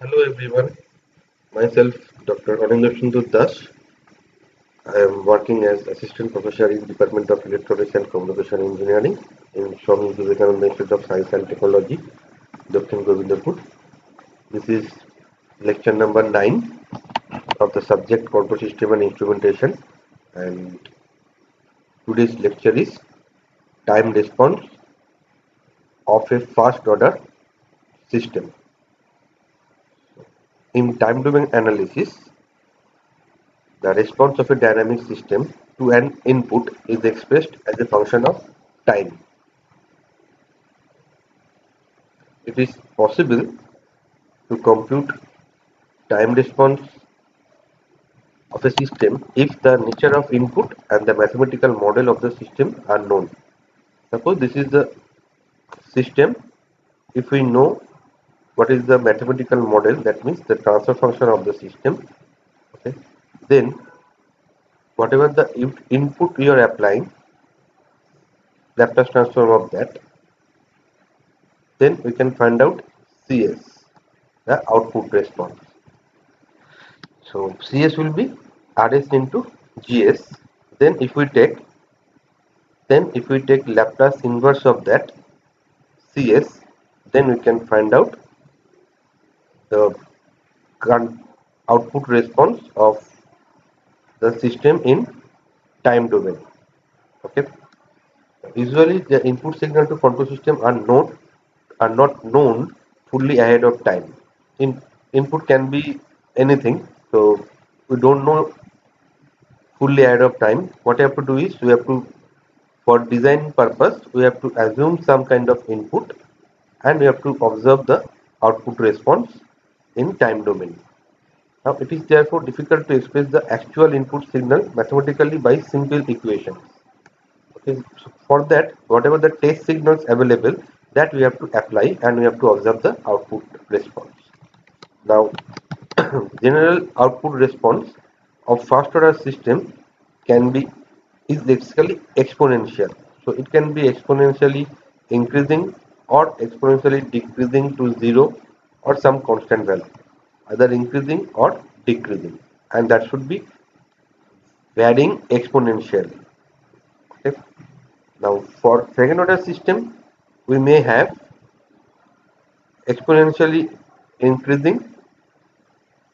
Hello everyone, myself Dr. Anindra Sundar Das. I am working as Assistant Professor in Department of Electronics and Communication Engineering in Swami Vivekananda Institute of Science and Technology, Dakshin Govindapur. This is lecture number 9 of the subject Control System and Instrumentation, and today's lecture is time response of a first order system. In time domain analysis, the response of a dynamic system to an input is expressed as a function of time. It is possible to compute time response of a system if the nature of input and the mathematical model of the system are known. Suppose this is the system. If we know what is the mathematical model, that means the transfer function of the system, okay, then whatever the input we are applying, Laplace transform of that, then we can find out CS, the output response. So CS will be RS into GS. Then if we take Laplace inverse of that CS, then we can find out the output response of the system in time domain. Okay. Usually the input signal to control system are not known fully ahead of time. Input can be anything, so we don't know fully ahead of time. What we have to do is we have to, for design purpose, we have to assume some kind of input and we have to observe the output response in time domain. Now it is therefore difficult to express the actual input signal mathematically by simple equations. Okay, so for that, whatever the test signals available, that we have to apply and we have to observe the output response. Now, general output response of first order system can be is basically exponential. So it can be exponentially increasing or exponentially decreasing to zero or some constant value, either increasing or decreasing, and that should be varying exponentially. Okay. Now, for second order system, we may have exponentially increasing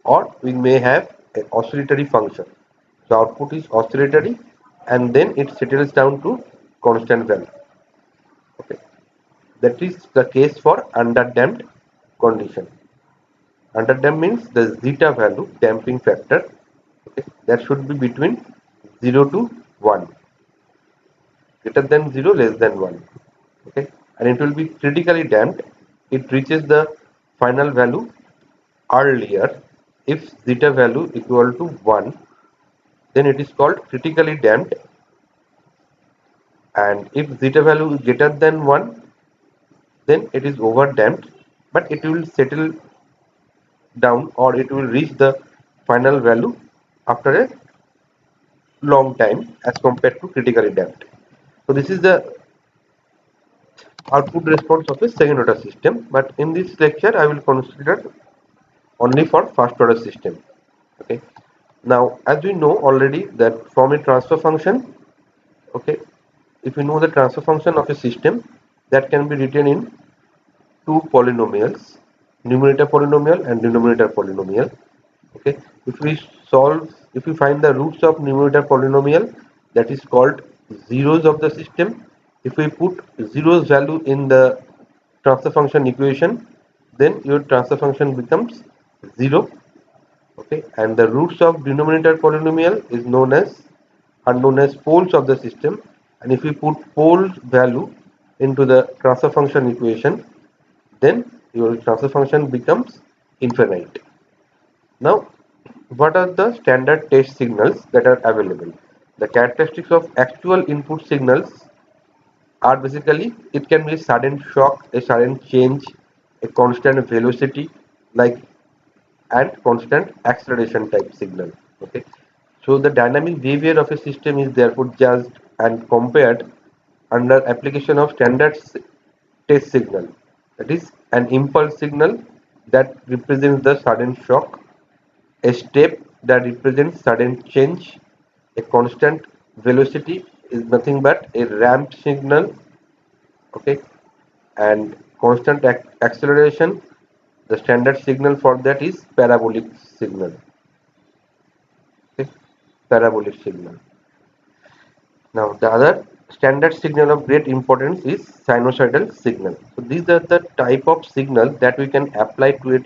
or we may have an oscillatory function. So output is oscillatory and then it settles down to constant value. Okay. That is the case for underdamped condition. Underdamped means the zeta value damping factor, okay, that should be between 0 to 1. Greater than 0, less than 1. Okay, and it will be critically damped. It reaches the final value earlier if zeta value equal to 1, then it is called critically damped, and if zeta value is greater than 1, then it is over damped, but it will settle down or it will reach the final value after a long time as compared to critically damped. So this is the output response of a second order system, but in this lecture I will consider only for first order system. Okay, now as we know already that from a transfer function, okay, if we know the transfer function of a system, that can be written in two polynomials, numerator polynomial and denominator polynomial. Okay, if we find the roots of numerator polynomial, that is called zeros of the system. If we put zeros value in the transfer function equation, then your transfer function becomes 0. Okay, and the roots of denominator polynomial is known as are known as poles of the system, and if we put pole value into the transfer function equation, then your transfer function becomes infinite. Now, what are the standard test signals that are available? The characteristics of actual input signals are basically it can be a sudden shock, a sudden change, a constant velocity, like, and constant acceleration type signal. Okay, so the dynamic behavior of a system is therefore judged and compared under application of standard test signal, that is an impulse signal that represents the sudden shock, a step that represents sudden change, a constant velocity is nothing but a ramp signal, okay, and constant acceleration, the standard signal for that is parabolic signal, okay, parabolic signal. Now the other standard signal of great importance is sinusoidal signal. So these are the type of signal that we can apply to a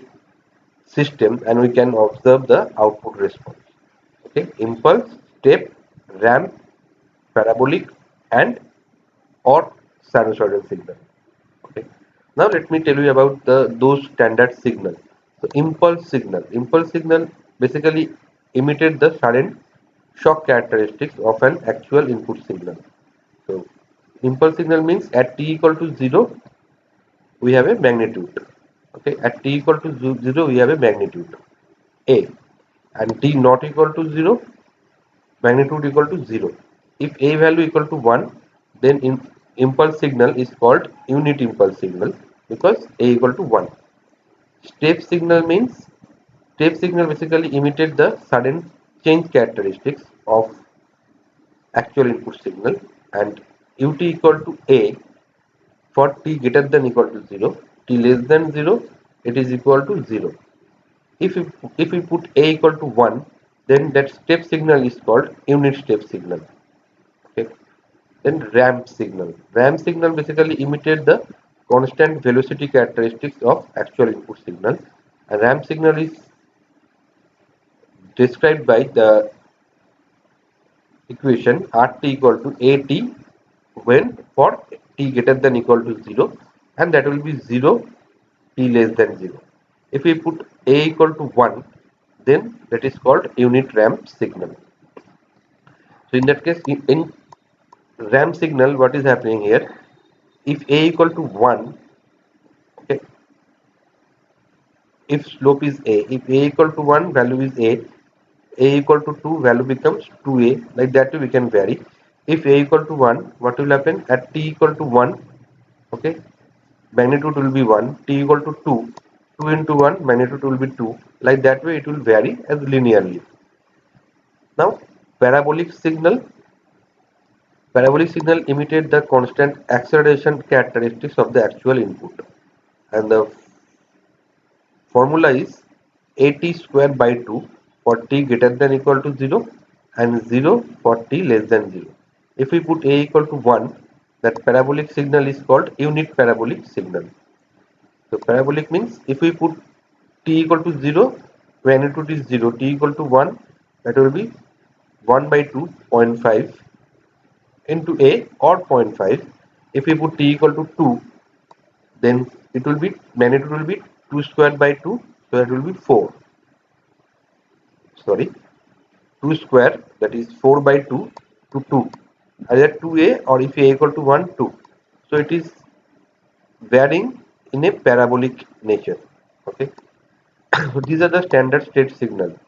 system and we can observe the output response. Okay, impulse, step, ramp, parabolic, and or sinusoidal signal. Okay. Now let me tell you about those standard signals. So impulse signal. Impulse signal basically imitate the sudden shock characteristics of an actual input signal. So impulse signal means at t equal to 0 we have a magnitude. Okay, at t equal to 0 we have a magnitude A, and t not equal to 0, magnitude equal to 0. If A value equal to 1, then impulse signal is called unit impulse signal because A equal to 1. Step signal means step signal basically imitate the sudden change characteristics of actual input signal, and ut equal to A for t greater than equal to 0, t less than 0, it is equal to 0. If we put A equal to 1, then that step signal is called unit step signal. Okay. Then ramp signal. Ramp signal basically imitate the constant velocity characteristics of actual input signal. A ramp signal is described by the equation RT equal to AT when for t greater than equal to 0, and that will be 0 t less than 0. If we put A equal to 1, then that is called unit ramp signal. So in that case, in ramp signal, what is happening here? If A equal to 1, okay, if slope is A, if A equal to 1, value is A equal to 2, value becomes 2A, like that we can vary. If A equal to 1, what will happen? At t equal to 1, okay, magnitude will be 1, t equal to 2, 2 into 1, magnitude will be 2, like that way it will vary as linearly. Now, parabolic signal. Parabolic signal imitate the constant acceleration characteristics of the actual input, and the formula is at square by 2 for t greater than equal to 0 and 0 for t less than 0. If we put A equal to 1, that parabolic signal is called unit parabolic signal. So parabolic means if we put t equal to 0, magnitude is 0, t equal to 1, that will be 1 by 2, 0.5 into A or 0.5. If we put t equal to 2, then it will be magnitude will be 2 square by 2, so that will be 4. Sorry, 2 square, that is 4 by 2 to 2, either 2A or if A equal to 1, 2. So it is varying in a parabolic nature. Okay. So these are the standard state signal,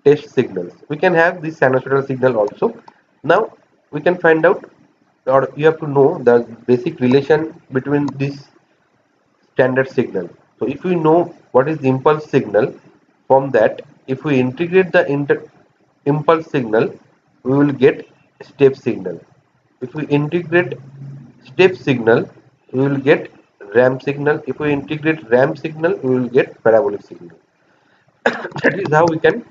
test signals. We can have this sinusoidal signal also. Now we can find out, or you have to know the basic relation between this standard signal. So if we know what is the impulse signal, from that if we integrate the impulse signal, we will get step signal. If we integrate step signal, we will get ramp signal. If we integrate ramp signal, we will get parabolic signal. That is how we can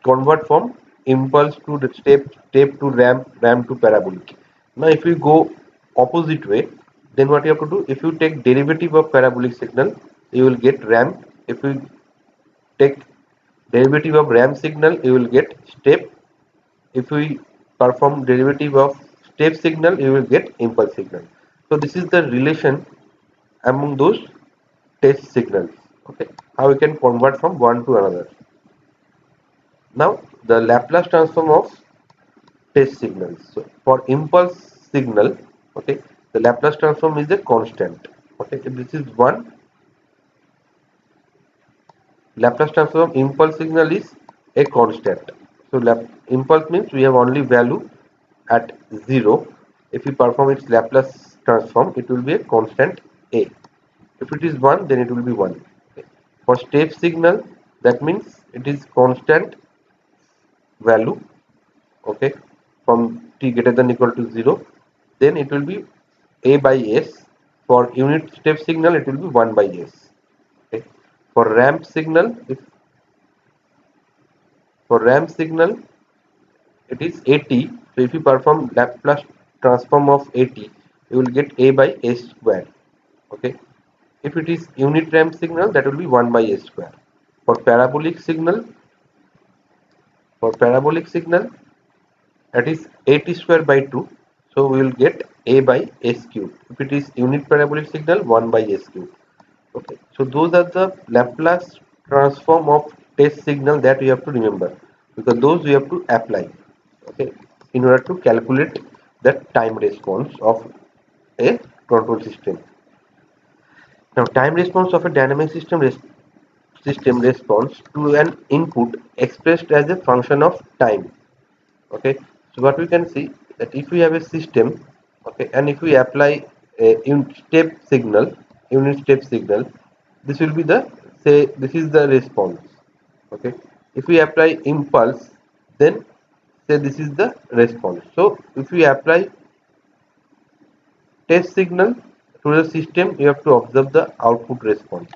convert from impulse to the step to ramp, ramp to parabolic. Now if we go opposite way, then what you have to do, if you take derivative of parabolic signal, you will get ramp. If you take derivative of ramp signal, you will get step. If we perform derivative of step signal, you will get impulse signal. So this is the relation among those test signals. Okay, how we can convert from one to another. Now the Laplace transform of test signals. So for impulse signal, okay, the Laplace transform is a constant. Okay, if this is one, Laplace transform impulse signal is a constant. So impulse means we have only value at 0. If we perform its Laplace transform, it will be a constant A. If it is 1, then it will be 1. Okay. For step signal, that means it is constant value, okay, from t greater than equal to 0, then it will be a by s. For unit step signal, it will be 1 by s. Okay. For ramp signal, if for ramp signal it is at. So if you perform Laplace transform of at, you will get a by s square. Okay. If it is unit ramp signal, that will be 1 by s square. For parabolic signal, that is at square by 2, so we will get a by s cube. If it is unit parabolic signal, 1 by s cube. Okay, so those are the Laplace transform of test signal that you have to remember, because those we have to apply, okay, in order to calculate the time response of a control system. Now time response of a dynamic system responds to an input expressed as a function of time. Okay, so what we can see, that if we have a system, okay, and if we apply a unit step signal, this will be the, say, this is the response. Okay, if we apply impulse, then say this is the response. So if we apply test signal to the system, you have to observe the output response.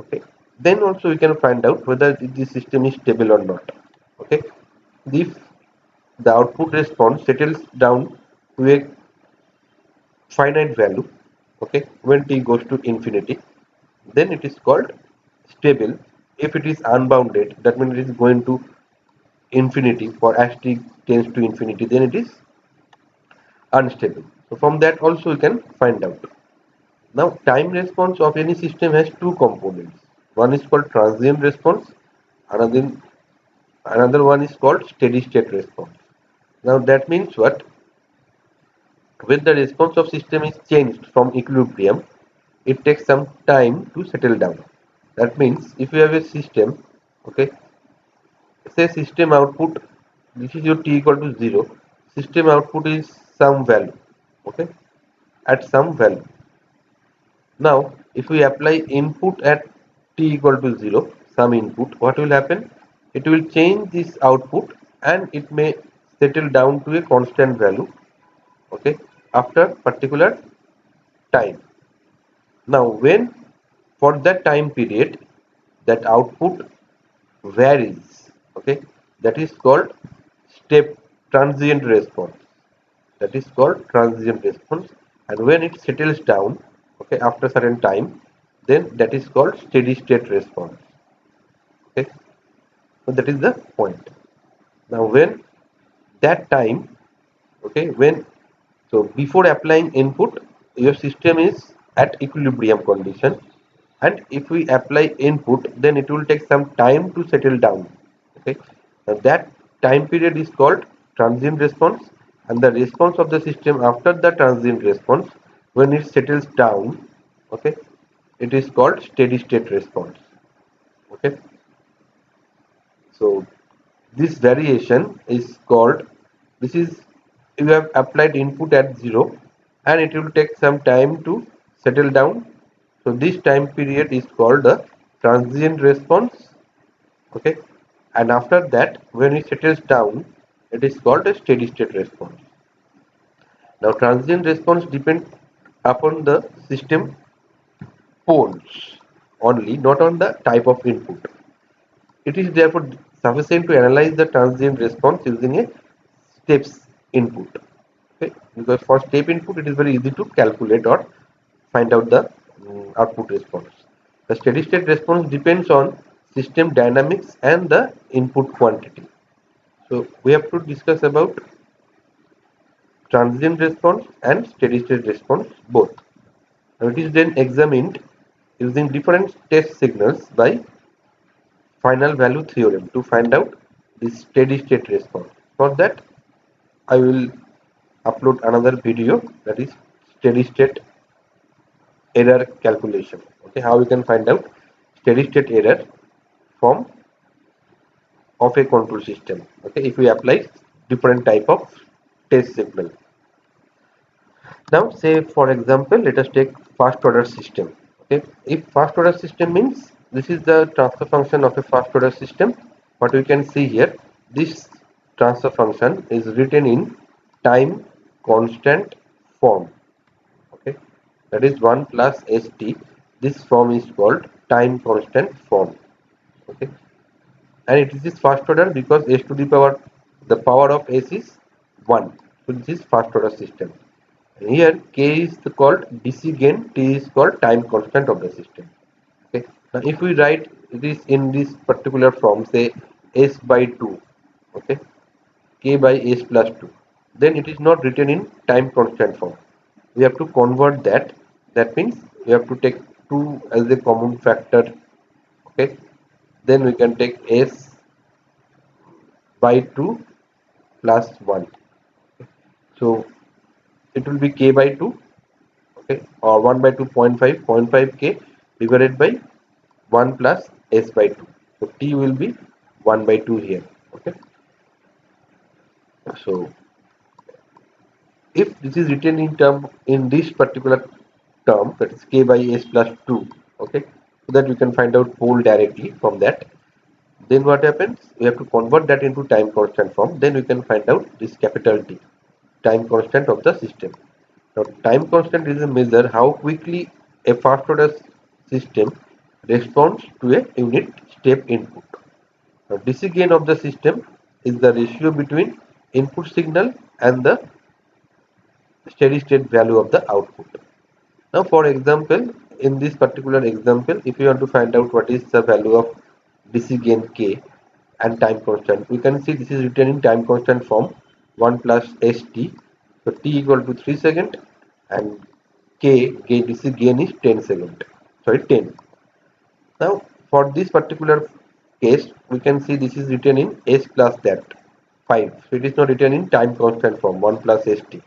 Okay, then also we can find out whether the system is stable or not. Okay, if the output response settles down to a finite value, okay, when t goes to infinity, then it is called stable. If it is unbounded, that means it is going to infinity. For as t tends to infinity, then it is unstable. So from that also we can find out. Now time response of any system has two components. One is called transient response, another one is called steady state response. Now that means what? When the response of system is changed from equilibrium, it takes some time to settle down. That means if you have a system, okay, say system output, this is your t equal to 0, system output is some value, okay, at some value. Now if we apply input at t equal to 0, some input, what will happen? It will change this output and it may settle down to a constant value, okay, after particular time. Now when for that time period that output varies, okay, that is called step transient response. That is called transient response. And when it settles down, okay, after certain time, then that is called steady state response. Okay, so that is the point. Now when that time, okay, when, so before applying input, your system is at equilibrium condition, and if we apply input, then it will take some time to settle down. Okay, now that time period is called transient response, and the response of the system after the transient response, when it settles down, okay, it is called steady state response. Okay, so this variation is called, this is, you have applied input at 0 and it will take some time to settle down. So this time period is called the transient response. Okay, and after that when it settles down, it is called a steady state response. Now transient response depends upon the system poles only, not on the type of input. It is therefore sufficient to analyze the transient response using a steps input. Okay, because for step input it is very easy to calculate or find out the output response. The steady state response depends on system dynamics and the input quantity. So we have to discuss about transient response and steady state response both. Now it is then examined using different test signals by final value theorem to find out the steady state response. For that I will upload another video, that is steady state error calculation. Okay, how we can find out steady state error from of a control system. Okay, if we apply different type of test signal. Now say for example, let us take first order system. Okay, if first order system means this is the transfer function of a first order system. What we can see here, this transfer function is written in time constant form. Okay, that is 1 plus st. This form is called time constant form. Okay, and it is first order because s to the power, the power of s is 1. So this is first order system. And here k is called DC gain, t is called time constant of the system. Okay, now if we write this in this particular form, say s by 2, okay, k by s plus 2, then it is not written in time constant form. We have to convert that. That means we have to take 2 as a common factor. Okay, then we can take s by 2 plus 1. So it will be k by 2, okay, or 1 by 2.5, 0.5k divided by 1 plus s by 2. So t will be 1 by 2 here. Okay, so if this is written in term in this particular term, that is k by s plus 2, okay, so that we can find out pole directly from that. Then what happens, we have to convert that into time constant form, then we can find out this capital T, time constant of the system. Now time constant is a measure how quickly a first order system responds to a unit step input. Now DC gain of the system is the ratio between input signal and the steady state value of the output. Now for example, in this particular example, if you want to find out what is the value of DC gain k and time constant, we can see this is written in time constant form 1 plus st. So t equal to 3 second and DC gain is 10 second. Sorry, 10. Now for this particular case, we can see this is written in s plus that 5. So it is not written in time constant form 1 plus st.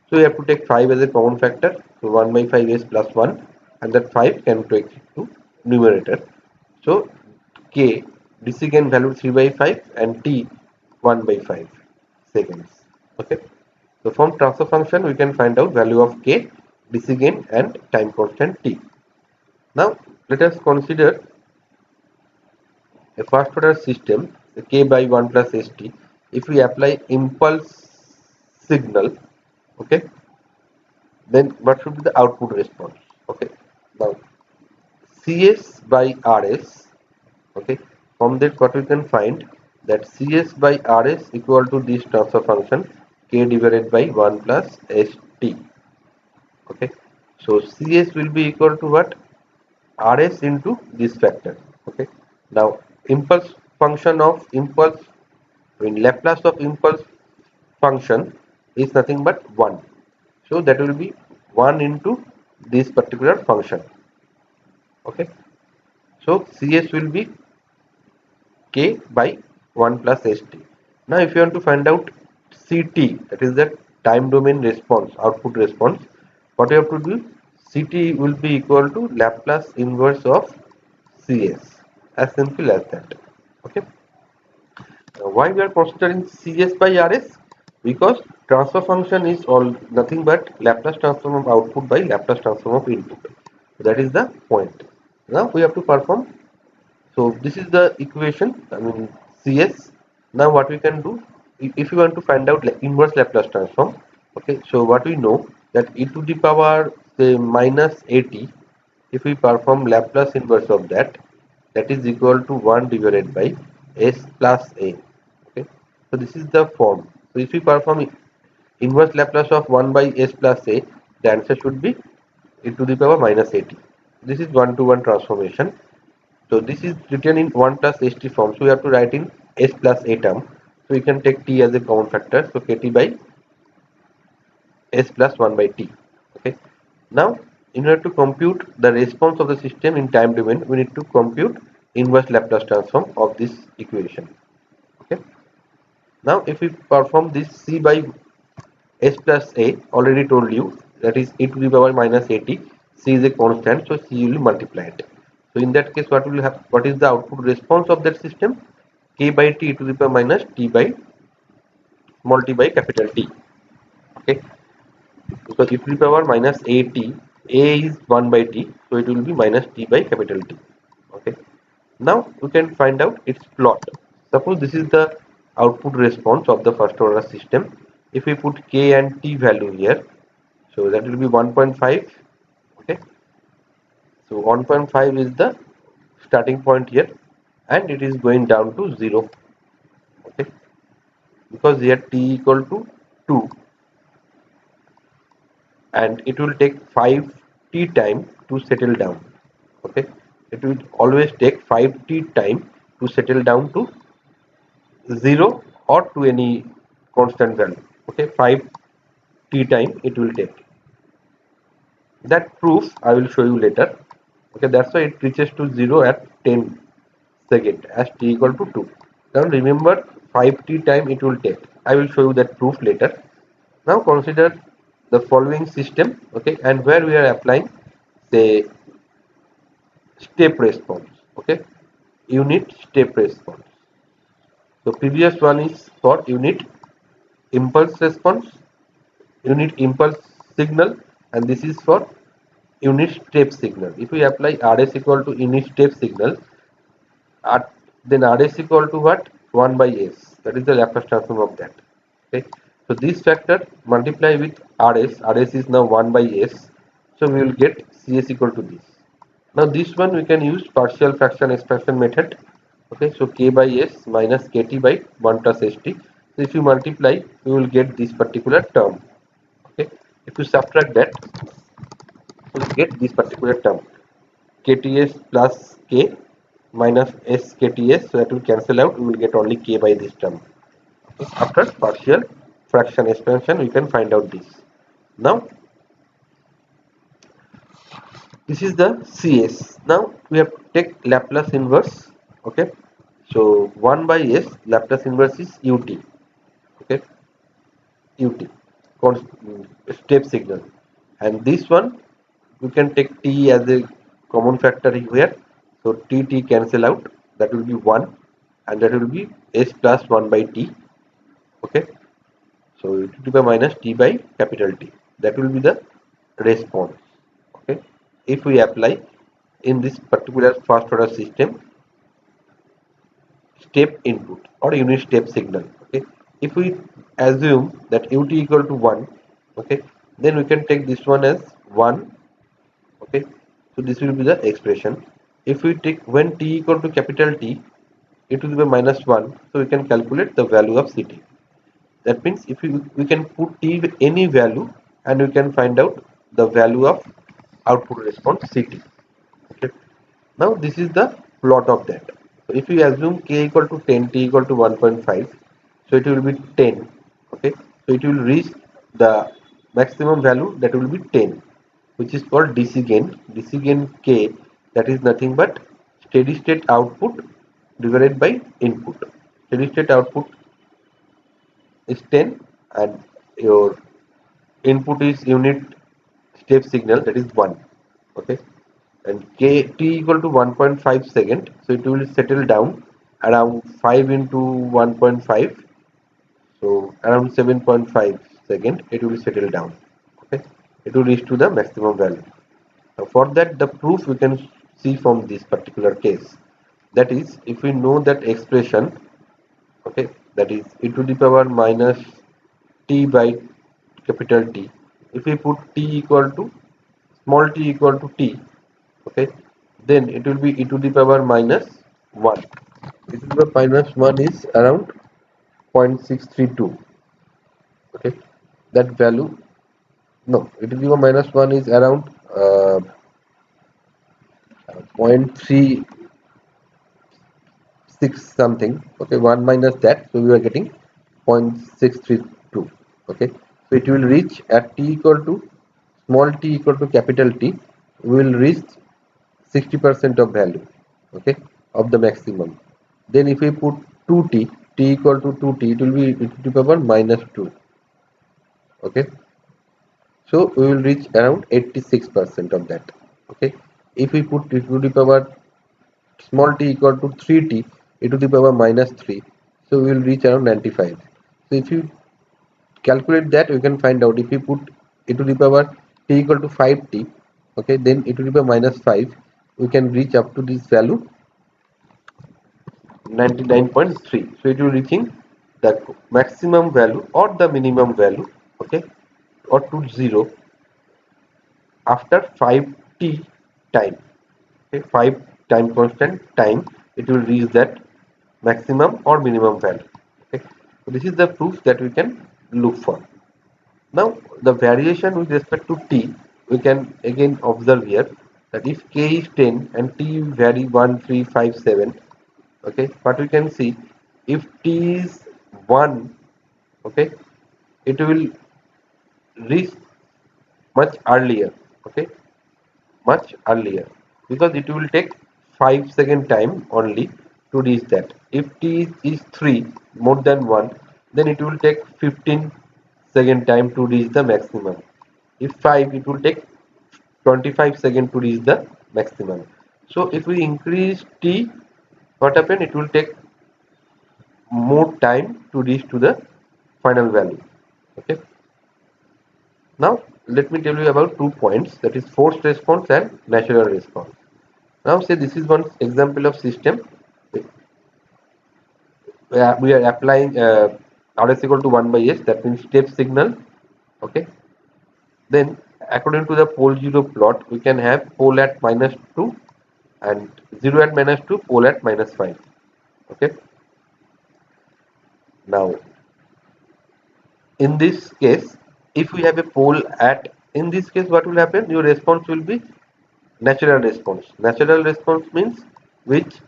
So we have to take 5 as a common factor. So 1 by 5 is plus 1 and that 5 can take to numerator. So k DC gain value 3 by 5 and t 1 by 5 seconds. Okay. So from transfer function we can find out value of k, DC gain and time constant t. Now let us consider a first order system k by 1 plus st. If we apply impulse signal, okay, then what should be the output response? Okay, now cs by rs, okay, from that what we can find that cs by rs equal to this transfer function k divided by 1 plus st. Okay, so cs will be equal to what? Rs into this factor. Okay, now impulse function of impulse, I mean Laplace of impulse function is nothing but 1. So that will be 1 into this particular function. Okay, so cs will be k by 1 plus st. Now if you want to find out ct, that is the time domain response, output response, what you have to do, ct will be equal to Laplace inverse of cs, as simple as that. Okay, why we are considering cs by rs? Because transfer function is all nothing but Laplace transform of output by Laplace transform of input. That is the point. Now we have to perform. So this is the equation, I mean cs. Now what we can do, if you want to find out inverse Laplace transform, okay, so what we know that e to the power say minus at, if we perform Laplace inverse of that, that is equal to 1 divided by s plus a. Okay, so this is the form. So if we perform inverse Laplace of 1 by s plus a, the answer should be e to the power minus at. This is one to one transformation. So this is written in 1 plus st form. So we have to write in s plus a term. So we can take t as a common factor. So kt by s plus 1 by t. Okay. Now, in order to compute the response of the system in time domain, we need to compute inverse Laplace transform of this equation. Okay. Now, if we perform this c by s plus a, already told you that is e to the power minus at. C is a constant, so c will multiply it. So in that case, what will happen? What is the output response of that system? K by t to the power minus t by small t by capital T. Okay, because e to the power minus at, a is 1 by t, so it will be minus t by capital T. Okay, Now we can find out its plot. Suppose this is the output response of the first order system. If we put k and t value here, so that will be 1.5. Okay, so 1.5 is the starting point here, and it is going down to 0. Okay, because here t equal to 2, and it will take 5t time to settle down. Okay, it will always take 5t time to settle down to 0 or to any constant value. Okay, 5t time it will take. That proof I will show you later. Okay, that's why it reaches to 0 at 10 second as t equal to 2. Now remember, 5t time it will take. I will show you that proof later. Now consider the following system. Okay, and where we are applying, say, step response. Okay, unit step response. So previous one is for unit impulse response, unit impulse signal, and this is for unit step signal. If we apply rs equal to unit step signal, then rs equal to what? 1 by s. That is the Laplace transform of that. Okay, so this factor multiply with rs is now 1 by s, so we will get cs equal to this. Now this one we can use partial fraction expansion method. Okay, so k by s minus kt by 1 plus st. So if you multiply, you will get this particular term. Okay, if you subtract that, you will get this particular term, kts plus k minus s kts. So that will cancel out. We will get only k by this term. Okay, after partial fraction expansion, we can find out this. Now this is the cs. Now we have to take Laplace inverse. Okay, so 1 by s Laplace inverse is ut. Okay, ut step signal, and this one we can take t as a common factor here. So t cancel out. That will be 1, and that will be s plus 1 by t. Okay, so e to the power minus t by capital T. That will be the response. Okay, if we apply in this particular first order system step input or unit step signal. Okay, if we assume that ut equal to 1, okay, then we can take this one as 1. Okay, so this will be the expression. If we take when t equal to capital T, e to the power minus 1, so we can calculate the value of ct. That means if we can put t with any value, and we can find out the value of output response ct. Okay, now this is the plot of that. So if we assume k equal to 10, t equal to 1.5, so it will be 10. Okay, so it will reach the maximum value, that will be 10, which is called DC gain. DC gain k, that is nothing but steady state output divided by input. Steady state output is 10, and your input is unit step signal, that is 1. Okay, and k t equal to 1.5 second, so it will settle down around 5 into 1.5, so around 7.5 second it will settle down. Okay, it will reach to the maximum value. Now for that, the proof we can see from this particular case, that is, if we know that expression, okay, that is e to the power minus t by capital T. If we put t equal to small t equal to t, okay, then it will be e to the power minus 1. E to the power minus 1 is around 0.632. Okay, that value, no, e to the power minus 1 is around 0.36 something. Okay, 1 minus that, so we are getting 0.632. Okay, so it will reach at t equal to small t equal to capital T, we will reach 60% of value, okay, of the maximum. Then if we put 2t, t equal to 2t, it will be e to the power minus 2. Okay, so we will reach around 86% of that. Okay, if we put e to the power small t equal to 3t, e to the power minus 3, so we will reach around 95. So if you calculate that, we can find out if we put e to the power t equal to 5t, okay, then e to the power minus 5, we can reach up to this value 99.3. So it will reaching the maximum value or the minimum value, okay, or to 0 after 5t time. Okay, 5 time constant time it will reach that maximum or minimum value. Okay, so this is the proof that we can look for. Now the variation with respect to t, we can again observe here that if k is 10 and t vary 1 3 5 7, okay, but we can see if t is 1, okay, it will reach much earlier, okay, much earlier, because it will take 5 second time only to reach that. If t is 3 more than 1, then it will take 15 second time to reach the maximum. If 5, it will take 25 seconds to reach the maximum. So if we increase t, what happen, it will take more time to reach to the final value. Okay, now let me tell you about 2 points, that is forced response and natural response. Now say this is one example of system where we are applying rs equal to 1 by s, that means step signal. Okay, then according to the pole 0 plot, we can have pole at -2 and 0 at -2, pole at -5. Okay, now in this case, if we have a pole at, in this case what will happen, your response will be natural response. Natural response means which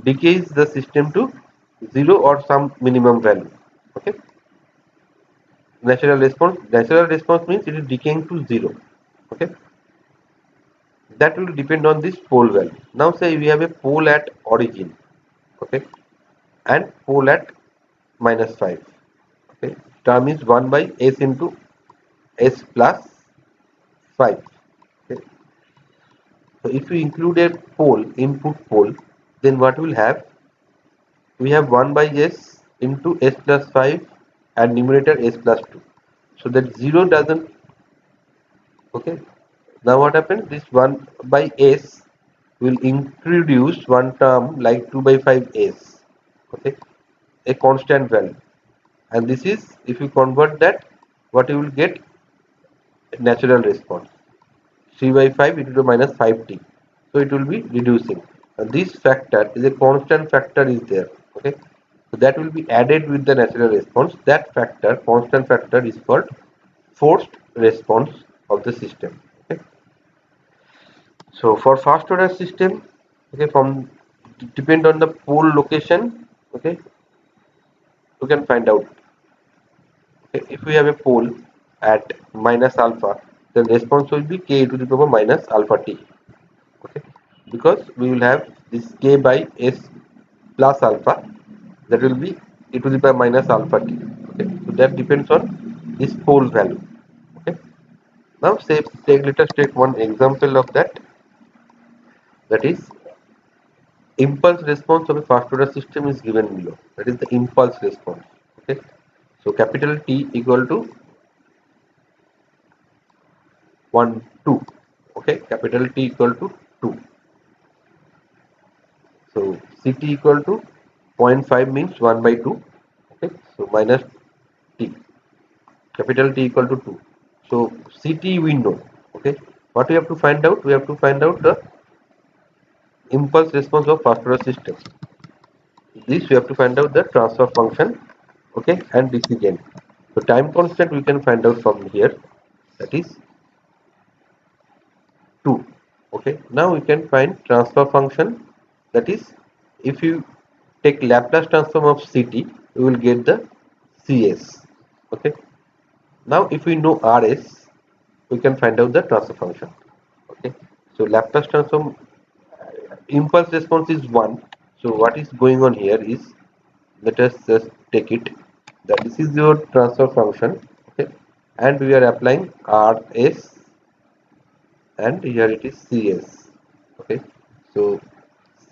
decays the system to 0 or some minimum value. Okay, natural response means it is decaying to 0. Okay, that will depend on this pole value. Now say we have a pole at origin, okay, and pole at -5. Okay, term is 1 by s into s plus 5. Okay, so if we include a pole, input pole, then what we'll have, we have 1 by s into s plus 5 and numerator s plus 2. So that 0 doesn't, okay, now what happens, this 1 by s will introduce one term like 2 by 5 s, okay, a constant value, and this is, if you convert that, what you will get, natural response 3 by 5 e to the minus 5t. So it will be reducing, and this factor is a constant factor is there. Okay, so that will be added with the natural response. That factor, constant factor, is called forced response of the system. Okay, so for first order system, okay, from depend on the pole location, okay, you can find out. Okay, if we have a pole at minus alpha, then response will be k to the power minus alpha t. Okay, because we will have this k by s plus alpha, that will be e to the power minus alpha t. Okay, so that depends on this pole value. Okay, now say let us take one example of that, that is impulse response of a first order system is given below, that is the impulse response. Okay, so capital T equal to 1 2. Okay, capital T equal to 2. So ct equal to 0.5 means 1 by 2. Okay, so minus t, capital T equal to 2. So ct we know. Okay, what we have to find out, we have to find out the impulse response of first order system. This we have to find out the transfer function, okay, and decision. So time constant we can find out from here, that is 2. Okay, now we can find transfer function, that is, if you take Laplace transform of ct, we will get the cs. Okay, now if we know rs, we can find out the transfer function. Okay, so Laplace transform, impulse response is 1. So what is going on here is, let us just take it that this is your transfer function. Okay, and we are applying rs, and here it is cs. Okay, so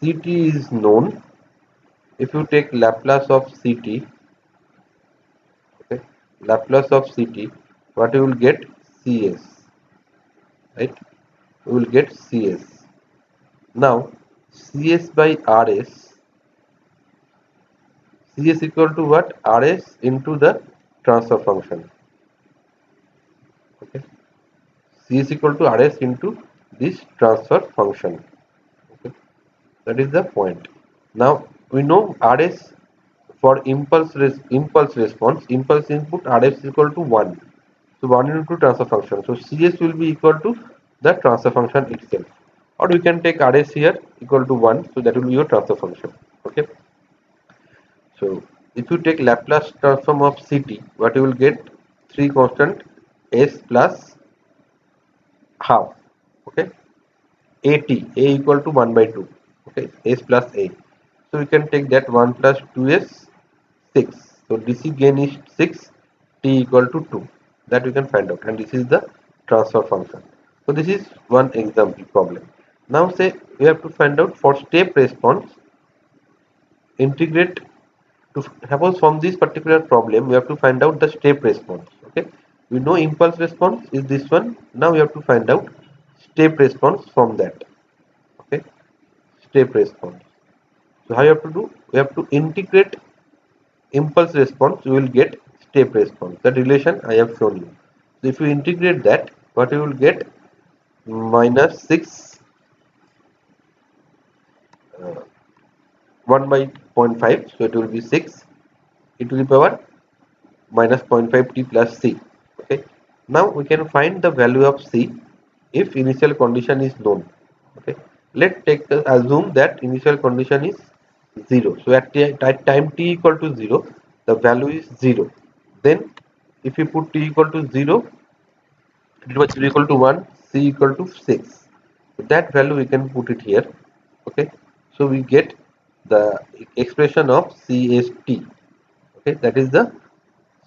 ct is known. If you take Laplace of ct, okay, Laplace of ct, what you will get, cs, right, you will get cs. Now cs by rs, Cs equal to what? Rs into the transfer function. Okay. C is equal to Rs into this transfer function. Okay. That is the point. Now we know Rs for impulse response, impulse input Rs is equal to 1. So 1 into transfer function. So Cs will be equal to the transfer function itself. Or we can take Rs here equal to 1. So that will be your transfer function. Okay. So if you take Laplace transform of Ct, what you will get? 3 constant s plus half. Okay. At a equal to 1 by 2. Okay. S plus a. So we can take that 1 plus 2s 6. So DC gain is 6, t equal to 2. That we can find out, and this is the transfer function. So this is one example problem. Now say we have to find out for step response, integrate to suppose from this particular problem we have to find out the step response. Okay, we know impulse response is this one. Now we have to find out step response from that. Okay, step response. So how you have to do? We have to integrate impulse response, you will get step response. That relation I have shown you. So if you integrate that, what you will get? Minus 6 uh, 1 by zero point 0.5. So it will be 6 e to the power minus zero point 0.5 t plus c. Okay. Now we can find the value of c if initial condition is known. Okay. Let's take the assume that initial condition is 0. So at time t equal to 0, the value is 0. Then if you put t equal to 0, it was equal to 1, c equal to 6. So that value we can put it here. Okay. So we get the expression of CST. Okay. That is the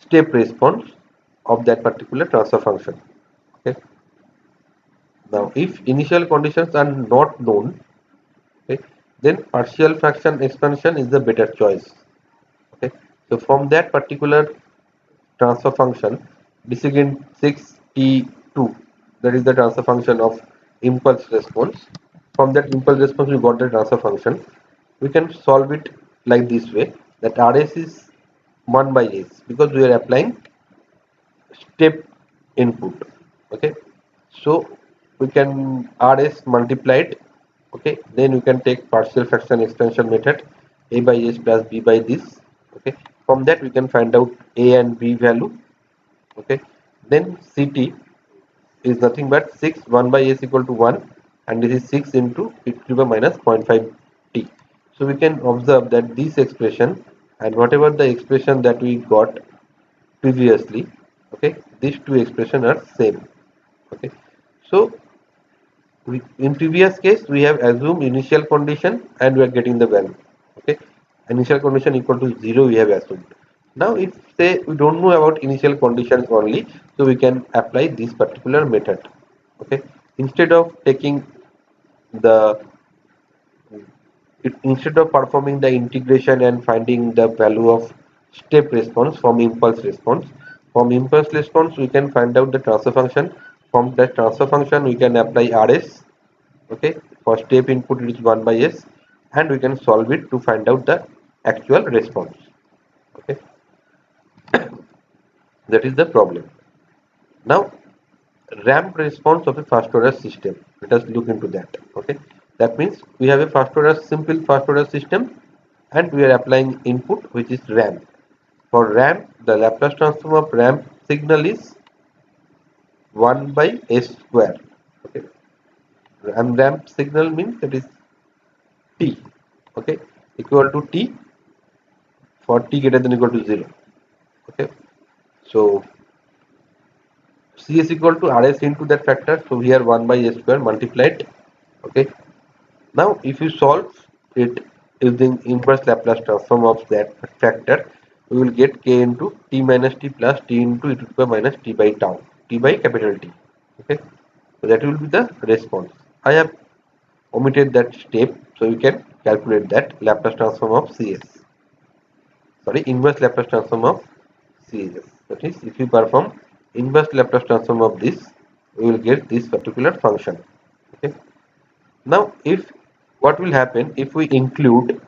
step response of that particular transfer function. Okay. Now if initial conditions are not known, okay, then partial fraction expansion is the better choice. Okay. So from that particular transfer function, decision 6t2, that is the transfer function of impulse response. From that impulse response we got the transfer function. We can solve it like this way, that Rs is 1 by s because we are applying step input. Okay, so we can Rs multiplied. Okay, then we can take partial fraction expansion method, a by s plus b by this. Okay, from that we can find out a and b value. Okay, then ct is nothing but 6 1 by s equal to 1, and this is 6 into e to the power minus 0.5 t. So we can observe that this expression and whatever the expression that we got previously, okay, these two expressions are same. Okay, so in previous case we have assumed initial condition and we are getting the value. Okay, initial condition equal to 0 we have assumed. Now if say we don't know about initial conditions only, so we can apply this particular method. Okay, instead of taking the instead of performing the integration and finding the value of step response from impulse response we can find out the transfer function. From that transfer function we can apply Rs. Okay, for step input it is 1 by s, and we can solve it to find out the actual response. Okay, that is the problem. Now ramp response of a first order system, let us look into that. Okay, that means we have a simple first order system and we are applying input which is ramp. For ramp, the Laplace transform of ramp signal is 1 by s square. Okay, and ramp signal means that is t. Okay, equal to t for t greater than equal to 0. Okay, so c is equal to Rs into that factor. So here 1 by s square multiplied. Okay, now if you solve it using inverse Laplace transform of that factor, we will get k into t minus t plus t into e to the power minus t by tau, t by capital T. Okay, so that will be the response. I have omitted that step, so you can calculate that Laplace transform of Cs. Sorry, inverse Laplace transform of Cs. That is, if you perform inverse Laplace transform of this, we will get this particular function. Okay. Now, if what will happen if we include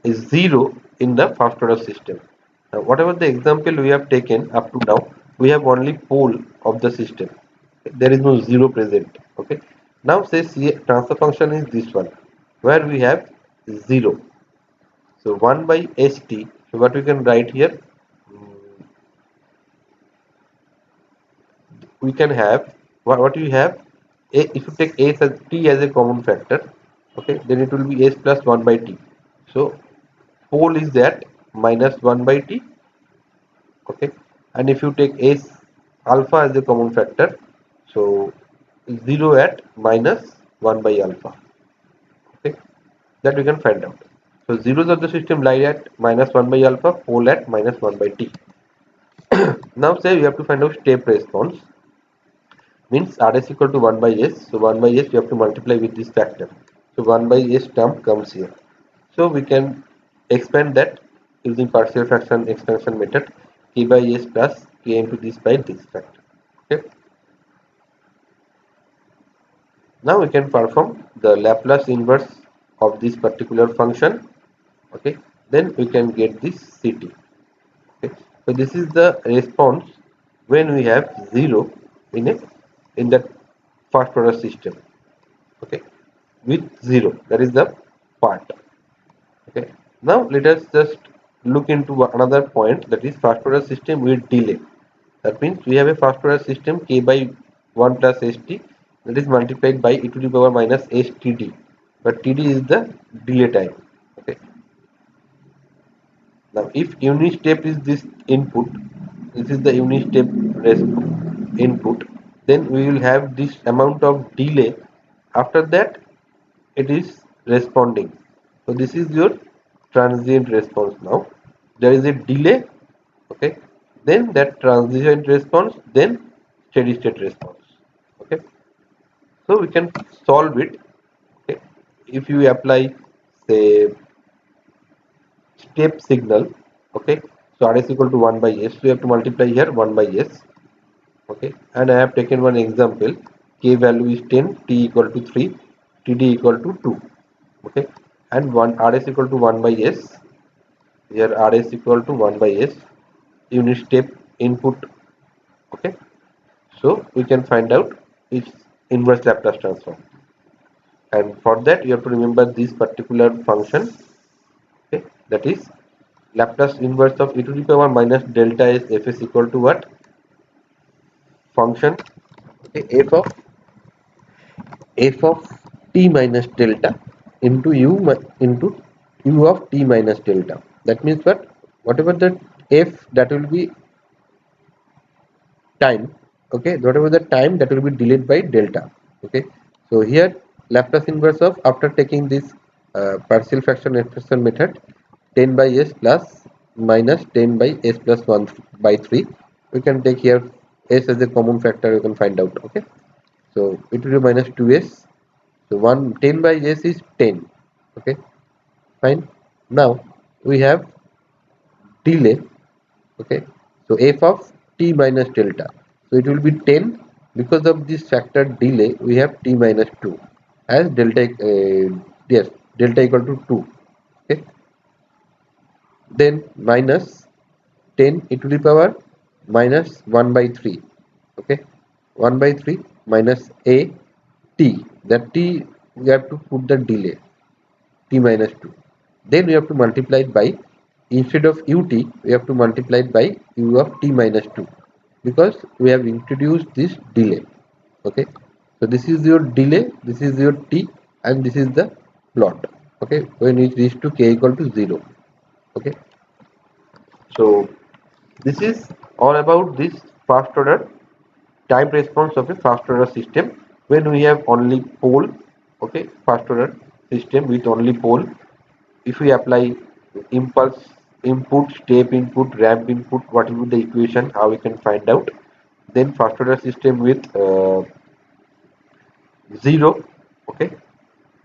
is 0 in the first order system. Now, whatever the example we have taken up to now, we have only pole of the system. There is no zero present. Okay. Now say C transfer function is this one, where we have 0. So 1 by st. So what we can write here, we can have what you have. If you take s as t as a common factor, okay, then it will be s plus 1 by t. So pole is that minus 1 by t, okay, and if you take s alpha as a common factor, so 0 at minus 1 by alpha, okay, that we can find out. So zeros of the system lie at minus 1 by alpha, pole at minus 1 by t. Now say we have to find out step response, means rs equal to 1 by s. So 1 by s we have to multiply with this factor, so 1 by s term comes here. So we can expand that using partial fraction expansion method, k by s plus k into this by this factor. Okay. Now we can perform the Laplace inverse of this particular function. Okay. Then we can get this ct. Okay. So this is the response when we have 0 in that first order system. Okay, with 0, that is the part. Okay, now let us just look into another point, that is first order system with delay. That means we have a first order system k by 1 plus st, that is multiplied by e to the power minus std, but td is the delay time. Okay, now if unit step is this input, this is the unit step input, then we will have this amount of delay. After that it is responding. So this is your transient response. Now there is a delay, okay, then that transient response, then steady state response. Okay, so we can solve it. Okay, if you apply say step signal, okay, so r is equal to 1 by s, so you have to multiply here 1 by s. Okay, and I have taken one example, k value is 10, t equal to 3, td equal to 2. Okay, and 1 rs equal to 1 by s, here rs equal to 1 by s, unit step input. Okay, so we can find out its inverse Laplace transform, and for that you have to remember this particular function. Okay, that is Laplace inverse of e to the power minus delta s fs equal to what function, okay, f of t minus delta into into u of t minus delta. That means what, whatever the f, that will be time, okay, whatever the time, that will be delayed by delta. Okay, so here Laplace inverse of, after taking this partial fraction expression method, 10 by s plus minus 10 by s plus 1 by 3, we can take here s as a common factor, you can find out. Okay, so it will be minus 2s. So 10 by s is 10. Okay, fine. Now we have delay. Okay, so f of t minus delta, so it will be 10. Because of this factor delay, we have t minus 2 as delta, yes, delta equal to 2. Okay, then minus 10 e to the power minus 1 by 3. Okay, 1 by 3 minus a t, that t we have to put the delay t minus 2, then we have to multiply it by, instead of ut we have to multiply it by u of t minus 2, because we have introduced this delay. Okay, so this is your delay, this is your t, and this is the plot. Okay, when it reaches to k equal to 0. Okay, so this is all about this first order time response of a first order system when we have only pole. Okay, first order system with only pole. If we apply impulse input, step input, ramp input, what will be the equation, how we can find out. Then first order system with 0, okay,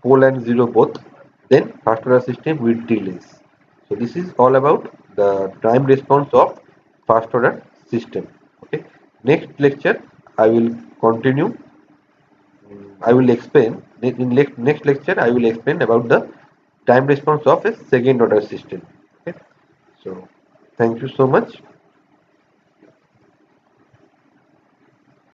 pole and 0 both. Then first order system with delays. So this is all about the time response of first order system. Okay, next lecture I will continue. I will explain in next lecture, I will explain about the time response of a second order system. Okay, so thank you so much.